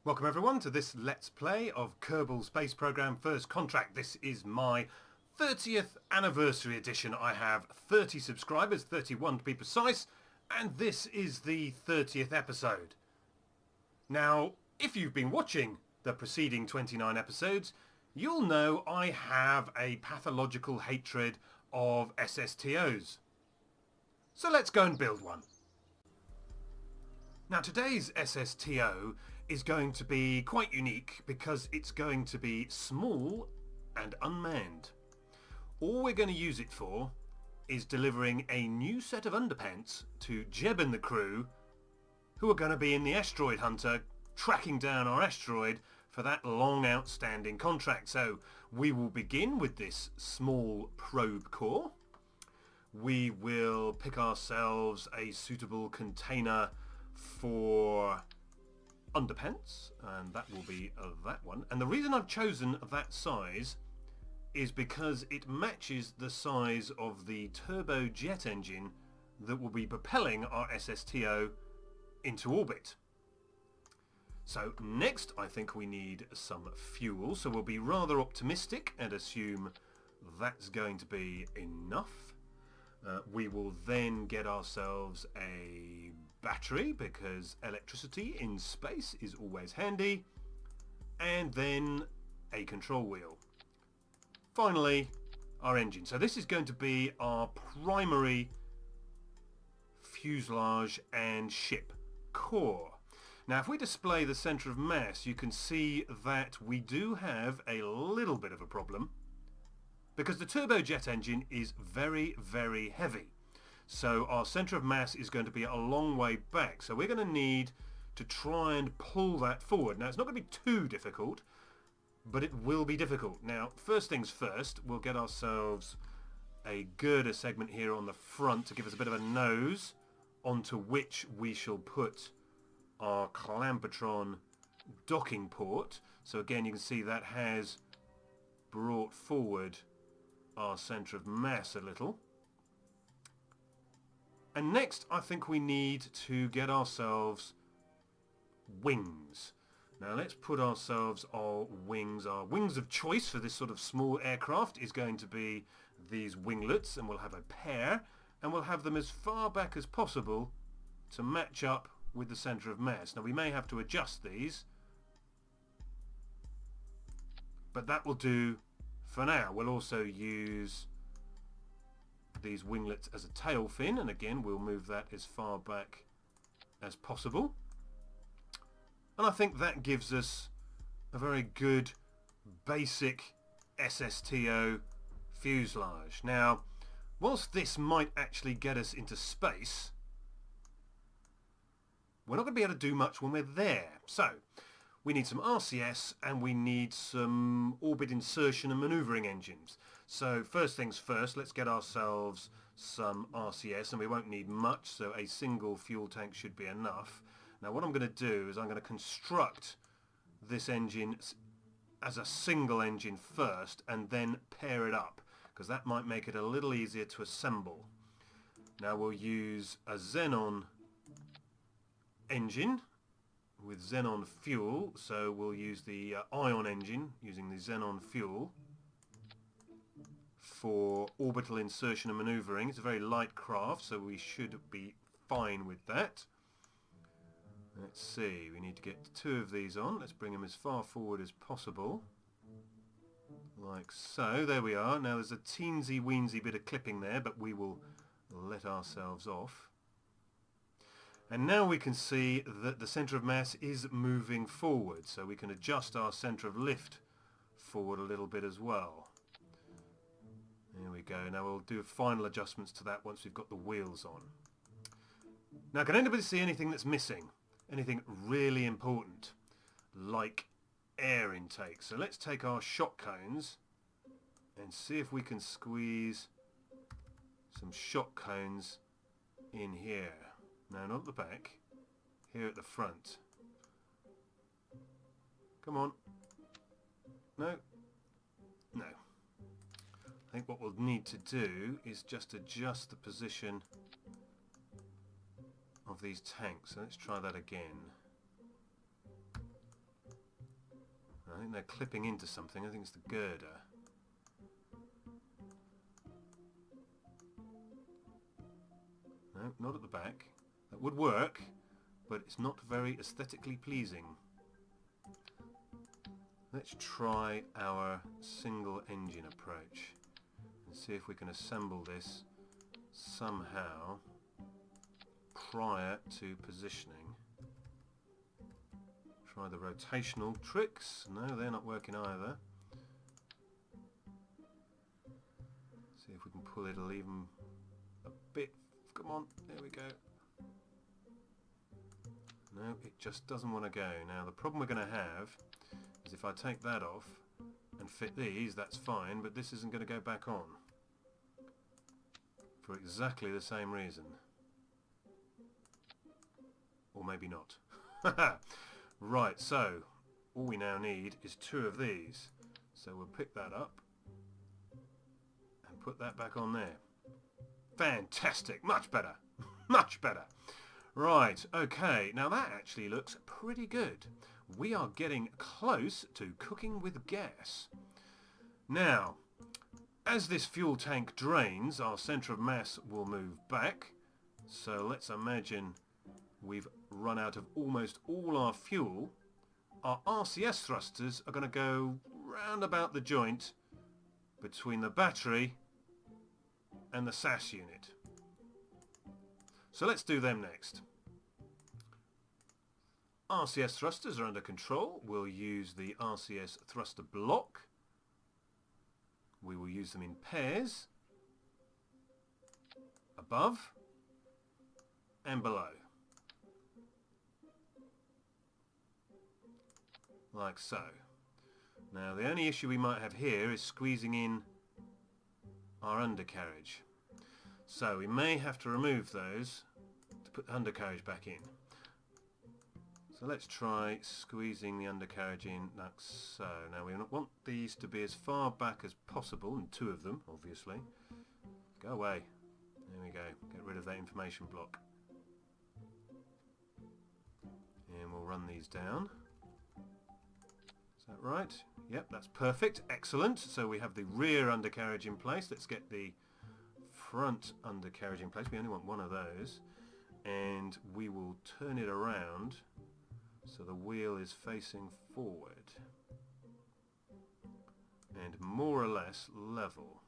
Welcome everyone to this Let's Play of Kerbal Space Program First Contract. This is my 30th anniversary edition. I have 30 subscribers, 31 to be precise, and this is the 30th episode. Now, if you've been watching the preceding 29 episodes, you'll know I have a pathological hatred of SSTOs. So let's go and build one. Now today's SSTO is going to be quite unique because it's going to be small and unmanned. All we're going to use it for is delivering a new set of underpants to Jeb and the crew, who are going to be in the asteroid hunter tracking down our asteroid for that long outstanding contract. So we will begin with this small probe core. We will pick ourselves a suitable container for underpants, and that will be that one. And the reason I've chosen that size is because it matches the size of the turbojet engine that will be propelling our SSTO into orbit. So next I think we need some fuel, so we'll be rather optimistic and assume that's going to be enough. We will then get ourselves a battery because electricity in space is always handy, and then a control wheel. Finally, our engine. So this is going to be our primary fuselage and ship core. Now if we display the center of mass, you can see that we do have a little bit of a problem because the turbojet engine is very, very heavy. So our centre of mass is going to be a long way back. So we're going to need to try and pull that forward. Now it's not going to be too difficult, but it will be difficult. Now first things first, we'll get ourselves a girder segment here on the front to give us a bit of a nose onto which we shall put our Clampetron docking port. So again you can see that has brought forward our centre of mass a little. And next I think we need to get ourselves wings. Now let's put ourselves our wings. Our wings of choice for this sort of small aircraft is going to be these winglets, and we'll have a pair, and we'll have them as far back as possible to match up with the centre of mass. Now we may have to adjust these, but that will do for now. We'll also use these winglets as a tail fin, and again we'll move that as far back as possible. And I think that gives us a very good basic SSTO fuselage. Now, whilst this might actually get us into space, we're not going to be able to do much when we're there. So we need some RCS and we need some orbit insertion and manoeuvring engines. So first things first, let's get ourselves some RCS, and we won't need much, so a single fuel tank should be enough. Now what I'm going to do is I'm going to construct this engine as a single engine first and then pair it up, because that might make it a little easier to assemble. Now we'll use a xenon engine with xenon fuel, so we'll use the ion engine using the xenon fuel for orbital insertion and manoeuvring. It's a very light craft, so we should be fine with that. Let's see, we need to get 2 of these on. Let's bring them as far forward as possible, like so. There we are. Now there's a teensy weensy bit of clipping there, but we will let ourselves off. And now we can see that the centre of mass is moving forward, so we can adjust our centre of lift forward a little bit as well. There we go. Now we'll do final adjustments to that once we've got the wheels on. Now can anybody see anything that's missing? Anything really important, like air intake? So let's take our shock cones and see if we can squeeze some shock cones in here. No, not at the back. Here at the front. Come on. No. No. I think what we'll need to do is just adjust the position of these tanks. So let's try that again. I think they're clipping into something. I think it's the girder. No, not at the back. That would work, but it's not very aesthetically pleasing. Let's try our single engine approach and see if we can assemble this somehow prior to positioning. Try the rotational tricks. No, they're not working either. See if we can pull it even a bit. Come on, there we go. No, it just doesn't want to go. Now the problem we're going to have is if I take that off and fit these, that's fine, but this isn't going to go back on for exactly the same reason. Or maybe not. Right, so all we now need is 2 of these. So we'll pick that up and put that back on there. Fantastic, much better, much better. Right, okay, now that actually looks pretty good. We are getting close to cooking with gas. Now, as this fuel tank drains, our centre of mass will move back. So let's imagine we've run out of almost all our fuel. Our RCS thrusters are going to go round about the joint between the battery and the SAS unit. So let's do them next. RCS thrusters are under control. We'll use the RCS thruster block. We will use them in pairs, above and below. Like so. Now the only issue we might have here is squeezing in our undercarriage. So we may have to remove those to put the undercarriage back in. So let's try squeezing the undercarriage in like so. Now we want these to be as far back as possible, and 2 of them obviously. Go away. There we go. Get rid of that information block. And we'll run these down. Is that right? Yep, that's perfect. Excellent. So we have the rear undercarriage in place. Let's get the front undercarriage in place. We only want 1 of those. And we will turn it around so the wheel is facing forward. And more or less level.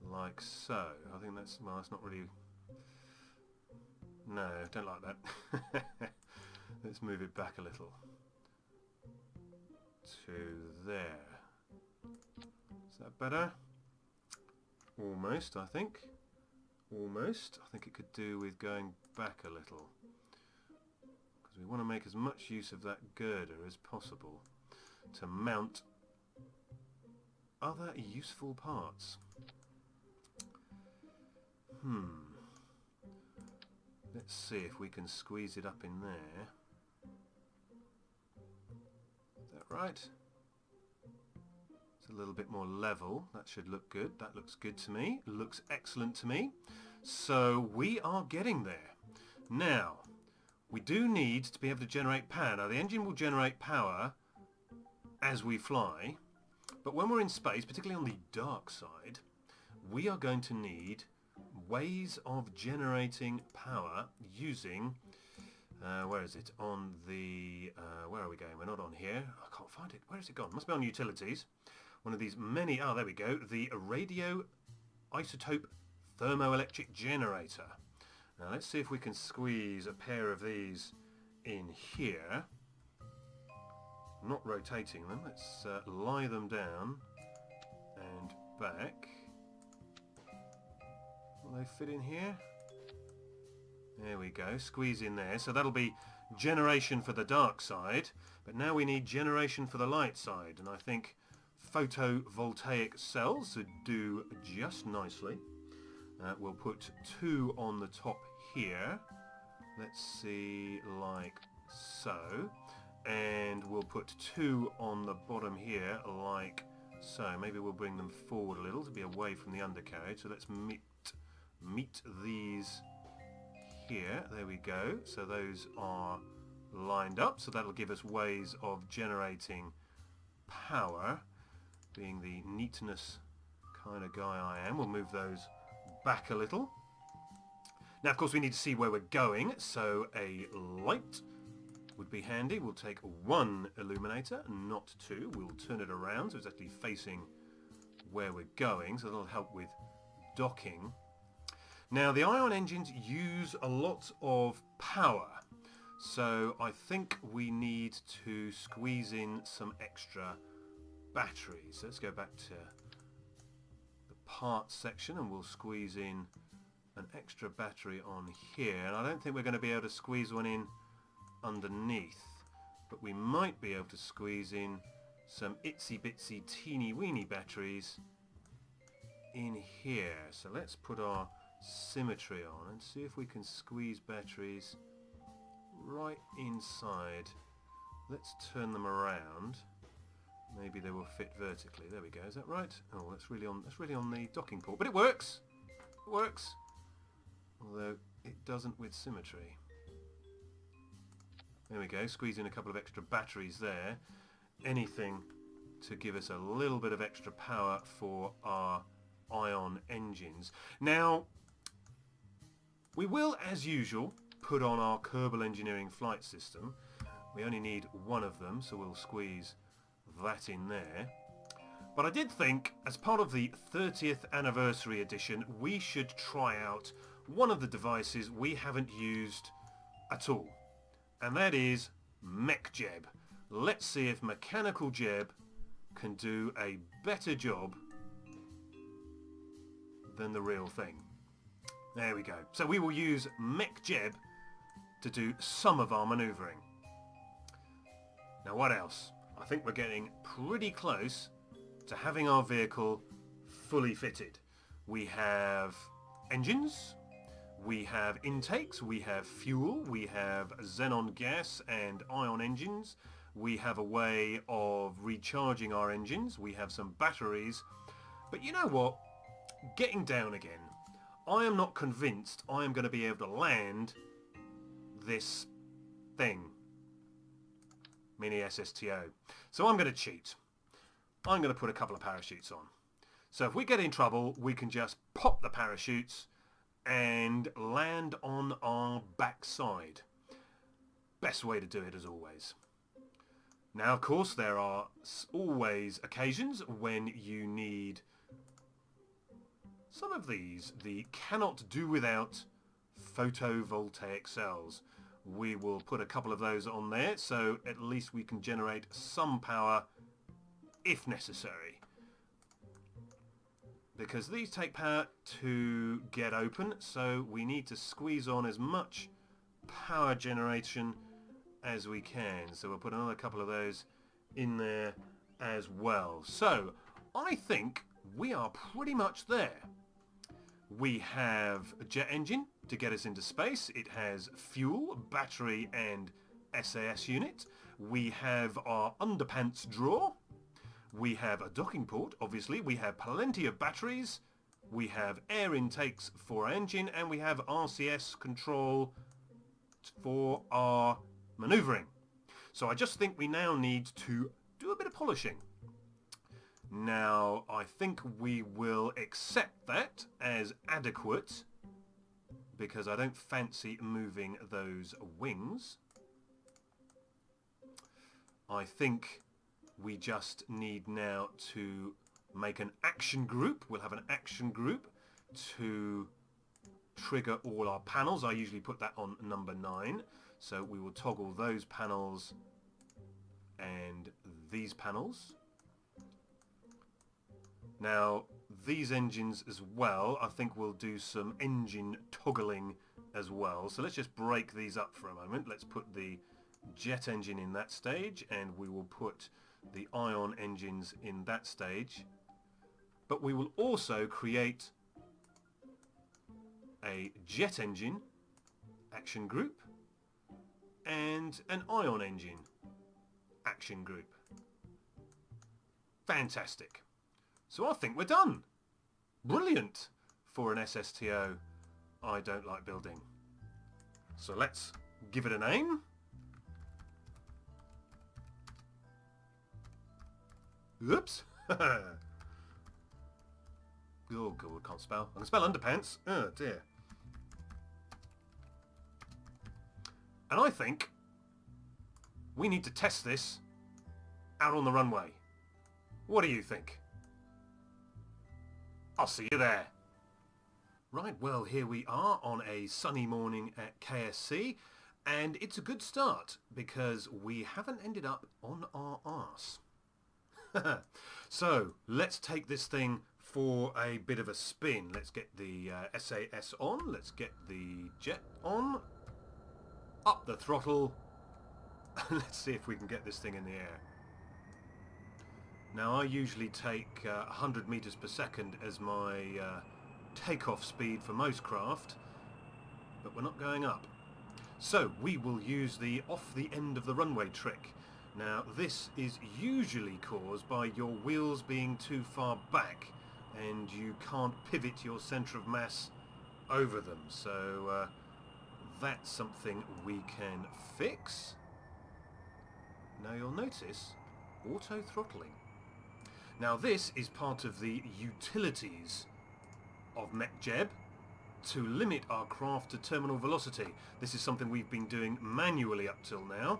Like so. I think that's, well, that's not really... No, don't like that. Let's move it back a little. To there. Is that better? Almost, I think. Almost. I think it could do with going back a little. Because we want to make as much use of that girder as possible to mount other useful parts. Let's see if we can squeeze it up in there. Is that right? It's a little bit more level. That should look good. That looks good to me. Looks excellent to me. So we are getting there. Now, we do need to be able to generate power. Now, the engine will generate power as we fly, but when we're in space, particularly on the dark side, we are going to need ways of generating power using, where is it? On the, where are we going? We're not on here. I can't find it. Where has it gone? Must be on utilities. One of these many, there we go. The radio isotope thermoelectric generator. Now let's see if we can squeeze a pair of these in here. Not rotating them. Let's lie them down and back. Will they fit in here? There we go. Squeeze in there. So that'll be generation for the dark side. But now we need generation for the light side. And I think photovoltaic cells would do just nicely. We'll put 2 on the top here. Let's see, like so. And we'll put 2 on the bottom here, like so. Maybe we'll bring them forward a little to be away from the undercarriage. So let's meet these here. There we go. So those are lined up. So that'll give us ways of generating power, being the neatness kind of guy I am. We'll move those back a little. Now, of course, we need to see where we're going, so a light would be handy. We'll take one illuminator, not two. We'll turn it around so it's actually facing where we're going, so that'll help with docking. Now, the ion engines use a lot of power, so I think we need to squeeze in some extra batteries. Let's go back to the parts section and we'll squeeze in an extra battery on here. And I don't think we're going to be able to squeeze one in underneath, but we might be able to squeeze in some itsy bitsy teeny weeny batteries in here. So let's put our symmetry on and see if we can squeeze batteries right inside. Let's turn them around. Maybe they will fit vertically. There we go. Is that right? Oh, that's really on the docking port, but it works. It works. Although it doesn't with symmetry. There we go. Squeeze in a couple of extra batteries there. Anything to give us a little bit of extra power for our ion engines. Now, we will, as usual, put on our Kerbal Engineering flight system. We only need one of them, so we'll squeeze that in there. But I did think, as part of the 30th anniversary edition, we should try out one of the devices we haven't used at all. And that is MechJeb. Let's see if Mechanical Jeb can do a better job than the real thing. There we go. So we will use MechJeb to do some of our manoeuvring. Now what else? I think we're getting pretty close to having our vehicle fully fitted. We have engines, we have intakes, we have fuel, we have xenon gas and ion engines, we have a way of recharging our engines, we have some batteries, but you know what? Getting down again, I am not convinced I am going to be able to land this thing, Mini SSTO. So I'm going to cheat. I'm going to put a couple of parachutes on. So if we get in trouble, we can just pop the parachutes and land on our backside. Best way to do it as always. Now, of course, there are always occasions when you need some of these, the cannot do without photovoltaic cells. We will put a couple of those on there, so at least we can generate some power if necessary. Because these take power to get open, so we need to squeeze on as much power generation as we can. So we'll put another couple of those in there as well. So I think we are pretty much there. We have a jet engine to get us into space. It has fuel, battery and SAS unit. We have our underpants drawer. We have a docking port, obviously. We have plenty of batteries. We have air intakes for our engine, and we have RCS control for our manoeuvring. So I just think we now need to do a bit of polishing. Now, I think we will accept that as adequate because I don't fancy moving those wings. I think we just need now to make an action group. We'll have an action group to trigger all our panels. I usually put that on number 9. So we will toggle those panels and these panels. Now, these engines as well, I think we'll do some engine toggling as well. So let's just break these up for a moment. Let's put the jet engine in that stage, and we will put the ion engines in that stage. But we will also create a jet engine action group and an ion engine action group. Fantastic. So I think we're done. Brilliant for an SSTO I don't like building. So let's give it a name. Oops. Oh, God, I can't spell. I can spell underpants. Oh, dear. And I think we need to test this out on the runway. What do you think? I'll see you there. Right, well, here we are on a sunny morning at KSC, and it's a good start because we haven't ended up on our arse. So, let's take this thing for a bit of a spin. Let's get the SAS on, let's get the jet on, up the throttle, and let's see if we can get this thing in the air. Now, I usually take 100 meters per second as my takeoff speed for most craft, but we're not going up. So we will use the off the end of the runway trick. Now this is usually caused by your wheels being too far back and you can't pivot your centre of mass over them, so that's something we can fix. Now you'll notice auto throttling. Now this is part of the utilities of MechJeb to limit our craft to terminal velocity. This is something we've been doing manually up till now,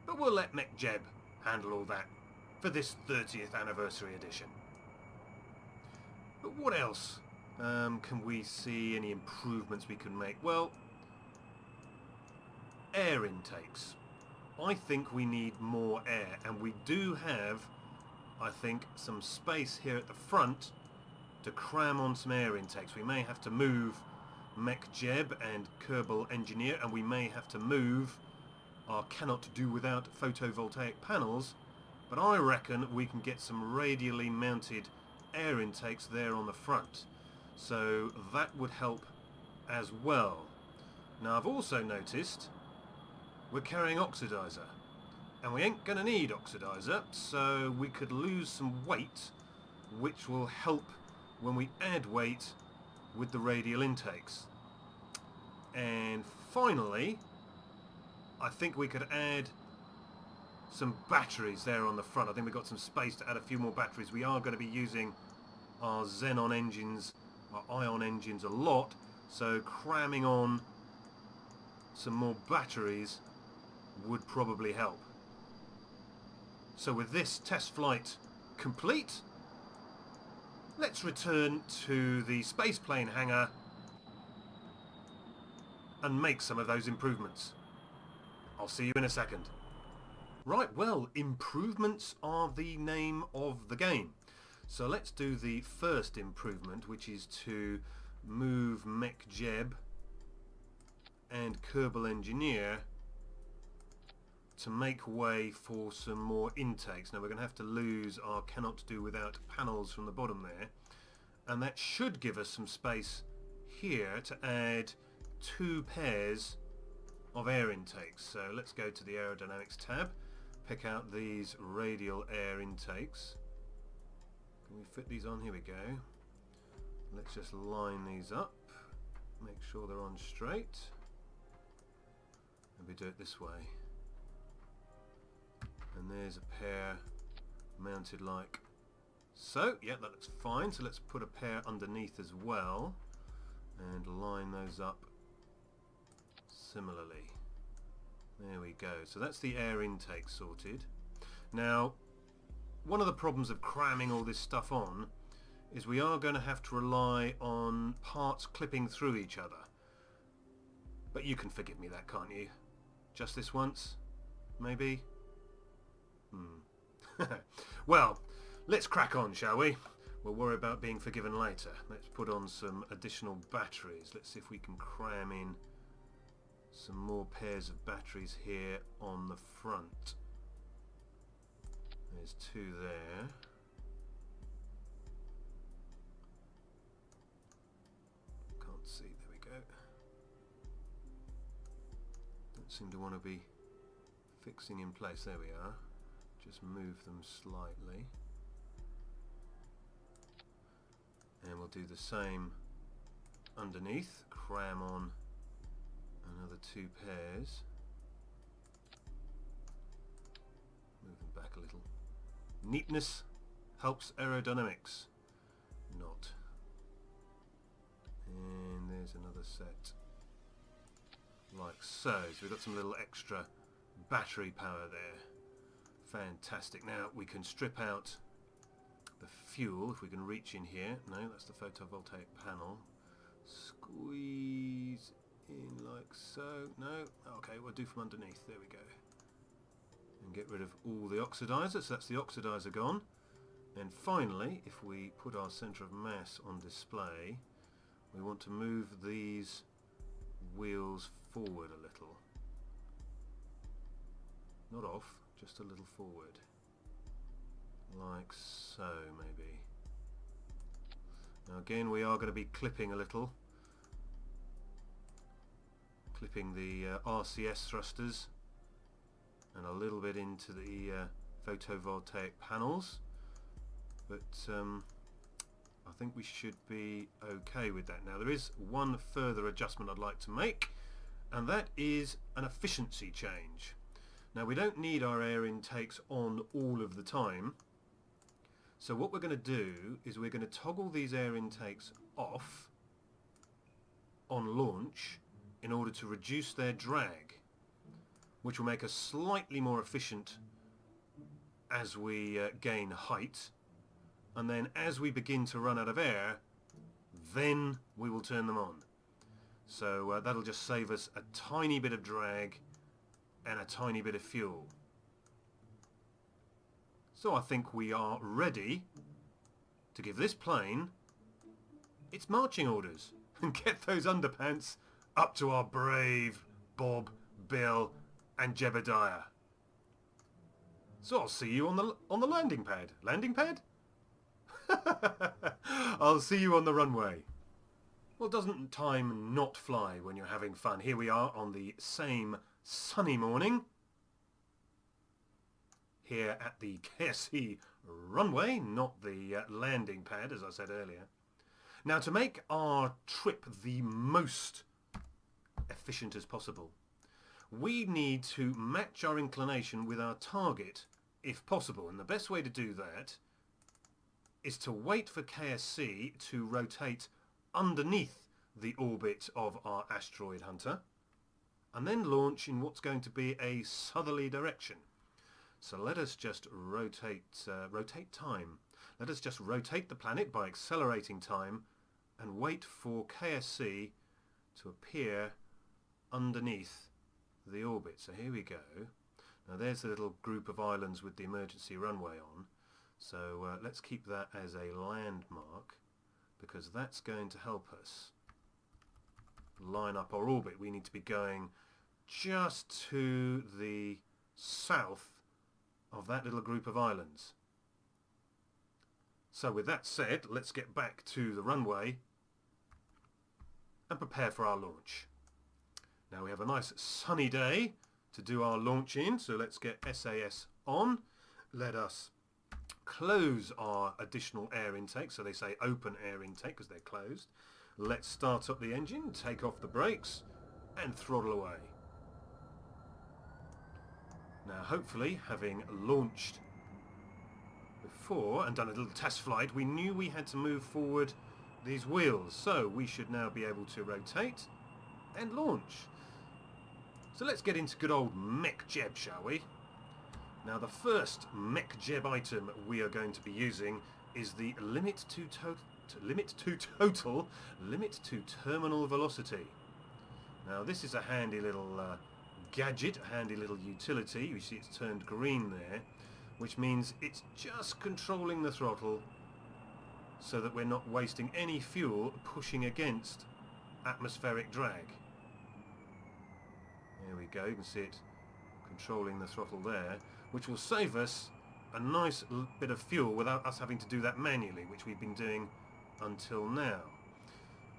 but we'll let MechJeb handle all that for this 30th anniversary edition. But what else can we see, any improvements we can make? Well, air intakes. I think we need more air, and we do have, I think, some space here at the front to cram on some air intakes. We may have to move MechJeb and Kerbal Engineer, and we may have to move our cannot do without photovoltaic panels, but I reckon we can get some radially mounted air intakes there on the front, so that would help as well. Now I've also noticed we're carrying oxidizer, and we ain't going to need oxidizer, so we could lose some weight, which will help when we add weight with the radial intakes. And finally, I think we could add some batteries there on the front. I think we've got some space to add a few more batteries. We are going to be using our xenon engines, our ion engines a lot, so cramming on some more batteries would probably help. So with this test flight complete, let's return to the spaceplane hangar and make some of those improvements. I'll see you in a second. Right, well, improvements are the name of the game. So let's do the first improvement, which is to move MechJeb and Kerbal Engineer to make way for some more intakes. Now we're going to have to lose our cannot do without panels from the bottom there, and that should give us some space here to add 2 pairs of air intakes. So let's go to the aerodynamics tab, pick out these radial air intakes. Can we fit these on? Here we go. Let's just line these up, make sure they're on straight, and we do it this way. And there's a pair mounted like so. Yeah, that looks fine. So let's put a pair underneath as well and line those up similarly. There we go. So that's the air intake sorted. Now, one of the problems of cramming all this stuff on is we are going to have to rely on parts clipping through each other. But you can forgive me that, can't you? Just this once, maybe? Well, let's crack on, shall we? We'll worry about being forgiven later. Let's put on some additional batteries. Let's see if we can cram in some more pairs of batteries here on the front. There's 2 there. Can't see, there we go. Don't seem to want to be fixing in place. There we are. Just move them slightly. And we'll do the same underneath. Cram on another 2 pairs. Move them back a little. Neatness helps aerodynamics. Not. And there's another set. Like so. So we've got some little extra battery power there. Fantastic. Now we can strip out the fuel if we can reach in here. No, that's the photovoltaic panel. Squeeze in like so. No. Okay, we'll do from underneath. There we go. And get rid of all the oxidizers. So that's the oxidizer gone. And finally, if we put our centre of mass on display, we want to move these wheels forward a little. Not off, just a little forward. Like so, maybe. Now again, we are going to be clipping a little. Clipping the RCS thrusters and a little bit into the photovoltaic panels. But I think we should be okay with that. Now there is one further adjustment I'd like to make, and that is an efficiency change. Now we don't need our air intakes on all of the time, so what we're going to do is we're going to toggle these air intakes off on launch in order to reduce their drag, which will make us slightly more efficient as we gain height. And then as we begin to run out of air, then we will turn them on. So that'll just save us a tiny bit of drag and a tiny bit of fuel. So I think we are ready to give this plane its marching orders and get those underpants up to our brave Bob, Bill and Jebediah. So I'll see you on the landing pad. Landing pad? I'll see you on the runway. Well, doesn't time not fly when you're having fun? Here we are on the same sunny morning here at the KSC runway, not the landing pad, as I said earlier. Now, to make our trip the most efficient as possible, we need to match our inclination with our target if possible, and the best way to do that is to wait for KSC to rotate underneath the orbit of our asteroid hunter and then launch in what's going to be a southerly direction. So let us just rotate time. Let us just rotate the planet by accelerating time and wait for KSC to appear underneath the orbit. So here we go. Now there's the little group of islands with the emergency runway on. So let's keep that as a landmark, because that's going to help us line up our orbit. We need to be going just to the south of that little group of islands. So with that said, let's get back to the runway and prepare for our launch. Now we have a nice sunny day to do our launch in, so let's get SAS on. Let us close our additional air intake, so they say open air intake because they're closed. Let's start up the engine, take off the brakes and throttle away. Now hopefully, having launched before and done a little test flight, we knew we had to move forward these wheels, so we should now be able to rotate and launch. So let's get into good old Mech Jeb, shall we? Now the first Mech Jeb item we are going to be using is the limit to terminal velocity. Now this is a handy little gadget, a handy little utility. You see it's turned green there, which means it's just controlling the throttle so that we're not wasting any fuel pushing against atmospheric drag. There we go, you can see it controlling the throttle there, which will save us a nice bit of fuel without us having to do that manually, which we've been doing until now.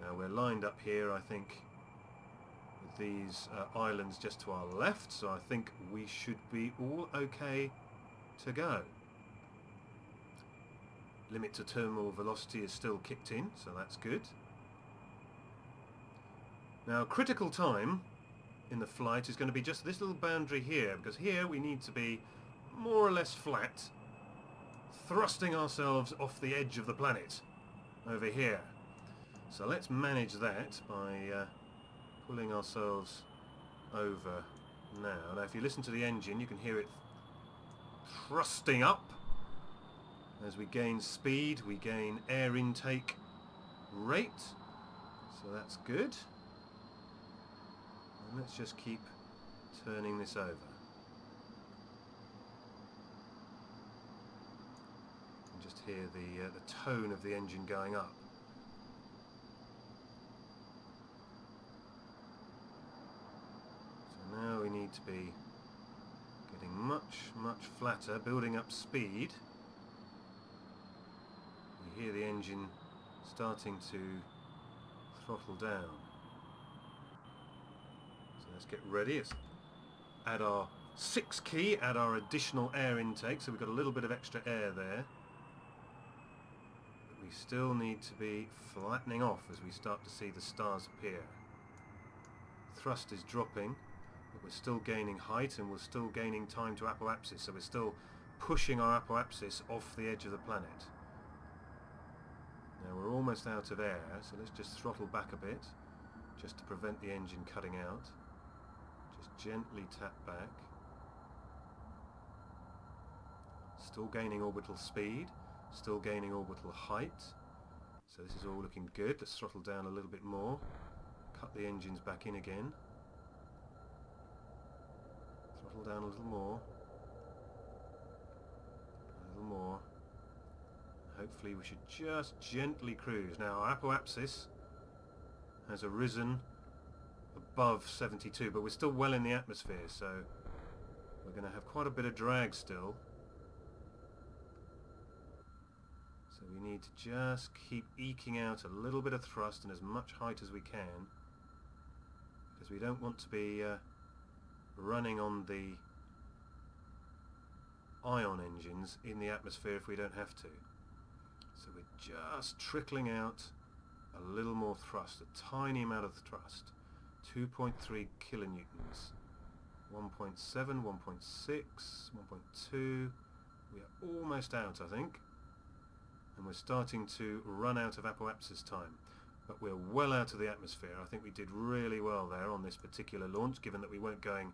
Now we're lined up here, I think, with these islands just to our left, so I think we should be all okay to go. Limit to terminal velocity is still kicked in, so that's good. Now critical time in the flight is going to be just this little boundary here, because here we need to be more or less flat thrusting ourselves off the edge of the planet over here. So let's manage that by pulling ourselves over now. Now if you listen to the engine you can hear it thrusting up. As we gain speed we gain air intake rate, so that's good. And let's just keep turning this over. And just hear the tone of the engine going up. So now we need to be getting much flatter, building up speed. You hear the engine starting to throttle down. So let's get ready. Let's add our 6 key, add our additional air intake, so we've got a little bit of extra air there. But we still need to be flattening off as we start to see the stars appear. Thrust is dropping, but we're still gaining height and we're still gaining time to apoapsis, so we're still pushing our apoapsis off the edge of the planet. Now we're almost out of air, so let's just throttle back a bit, just to prevent the engine cutting out. Just gently tap back. Still gaining orbital speed, still gaining orbital height. So this is all looking good. Let's throttle down a little bit more. Cut the engines back in again. Throttle down a little more. A little more. Hopefully we should just gently cruise. Now our apoapsis has arisen above 72, but we're still well in the atmosphere, so we're going to have quite a bit of drag still. So we need to just keep eking out a little bit of thrust and as much height as we can, because we don't want to be running on the ion engines in the atmosphere if we don't have to. So we're just trickling out a little more thrust, a tiny amount of thrust. 2.3 kilonewtons. 1.7, 1.6, 1.2. We are almost out, I think. And we're starting to run out of apoapsis time. But we're well out of the atmosphere. I think we did really well there on this particular launch, given that we weren't going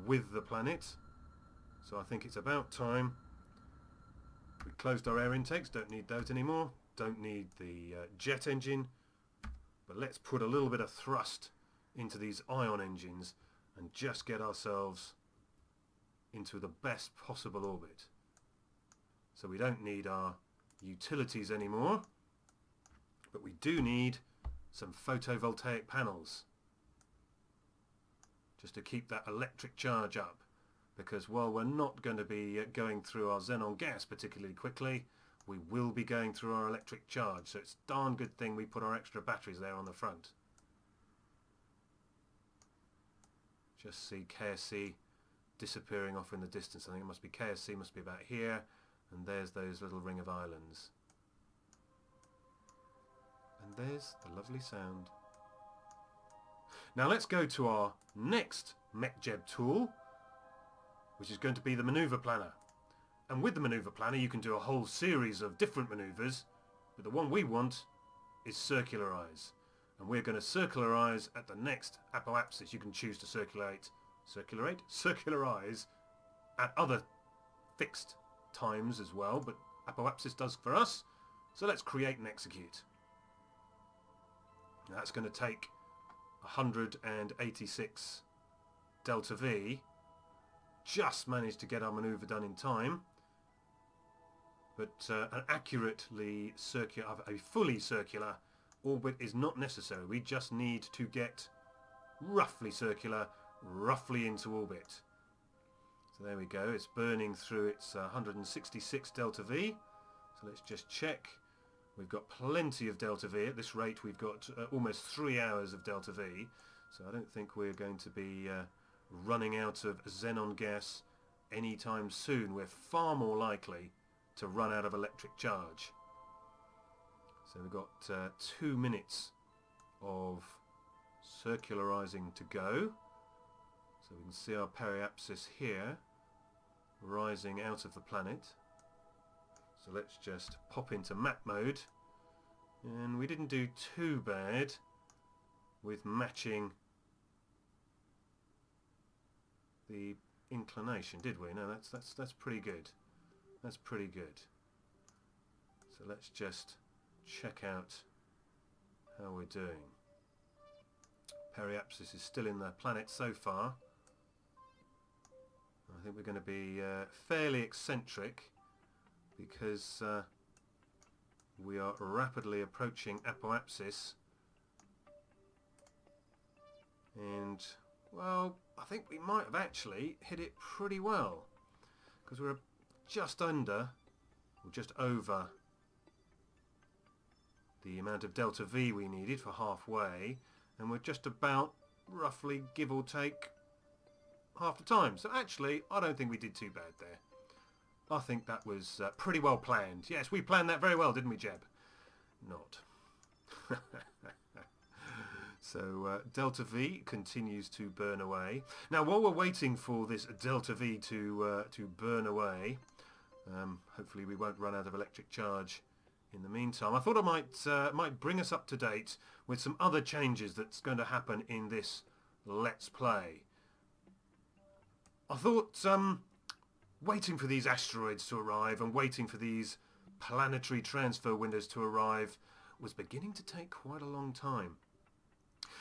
with the planet. So I think it's about time. We closed our air intakes, don't need those anymore, don't need the jet engine, but let's put a little bit of thrust into these ion engines and just get ourselves into the best possible orbit. So we don't need our utilities anymore, but we do need some photovoltaic panels just to keep that electric charge up. Because while we're not going to be going through our xenon gas particularly quickly, we will be going through our electric charge. So it's a darn good thing we put our extra batteries there on the front. Just see KSC disappearing off in the distance. I think it must be KSC, must be about here, and there's those little ring of islands. And there's the lovely sound. Now let's go to our next MechJeb tool, which is going to be the maneuver planner. And with the maneuver planner you can do a whole series of different maneuvers, but the one we want is circularize. And we're going to circularize at the next apoapsis. You can choose to circularize at other fixed times as well, but apoapsis does for us. So let's create and execute. Now that's going to take 186 delta V. Just managed to get our manoeuvre done in time, but an accurately circular, a fully circular orbit is not necessary. We just need to get roughly circular, roughly into orbit. So there we go, it's burning through its 166 delta V. So let's just check. We've got plenty of delta V. At this rate we've got almost 3 hours of delta V, so I don't think we're going to be running out of xenon gas anytime soon. We're far more likely to run out of electric charge. So we've got 2 minutes of circularizing to go. So we can see our periapsis here rising out of the planet. So let's just pop into map mode. And we didn't do too bad with matching the inclination, did we? No, that's pretty good. That's pretty good. So let's just check out how we're doing. Periapsis is still in the planet so far. I think we're going to be fairly eccentric because we are rapidly approaching apoapsis, and well, I think we might have actually hit it pretty well because we're just under or just over the amount of delta V we needed for halfway, and we're just about roughly, give or take, half the time. So actually I don't think we did too bad there. I think that was pretty well planned. Yes, we planned that very well, didn't we, Jeb? Not. So delta V continues to burn away. Now while we're waiting for this delta V to burn away, hopefully we won't run out of electric charge in the meantime, I thought I might bring us up to date with some other changes that's going to happen in this Let's Play. I thought waiting for these asteroids to arrive and waiting for these planetary transfer windows to arrive was beginning to take quite a long time.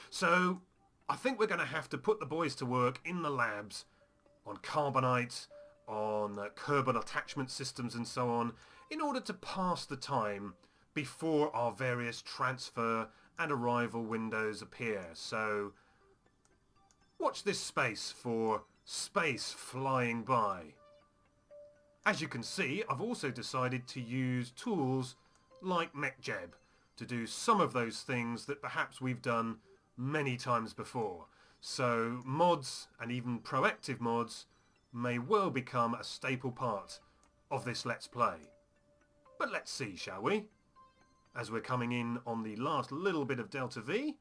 So I think we're going to have to put the boys to work in the labs on carbonite, on carbon attachment systems and so on, in order to pass the time before our various transfer and arrival windows appear. So watch this space for space flying by. As you can see, I've also decided to use tools like MechJeb to do some of those things that perhaps we've done many times before. So mods, and even proactive mods, may well become a staple part of this Let's Play. But let's see, shall we? As we're coming in on the last little bit of delta V,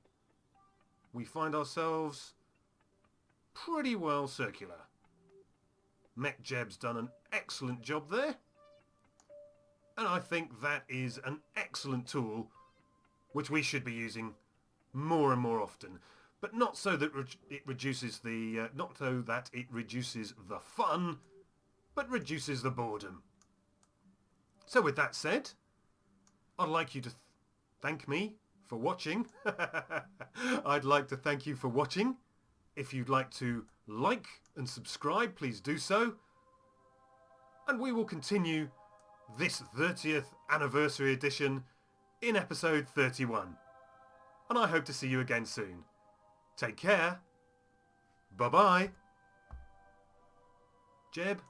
we find ourselves pretty well circular. MechJeb's done an excellent job there, and I think that is an excellent tool which we should be using more and more often, but not so that it reduces the fun, but reduces the boredom. So with that said, I'd like you to thank me for watching. I'd like to thank you for watching. If you'd like to like and subscribe, please do so. And we will continue this 30th anniversary edition in episode 31. And I hope to see you again soon. Take care. Bye-bye. Jeb,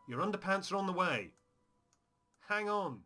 your underpants are on the way. Hang on.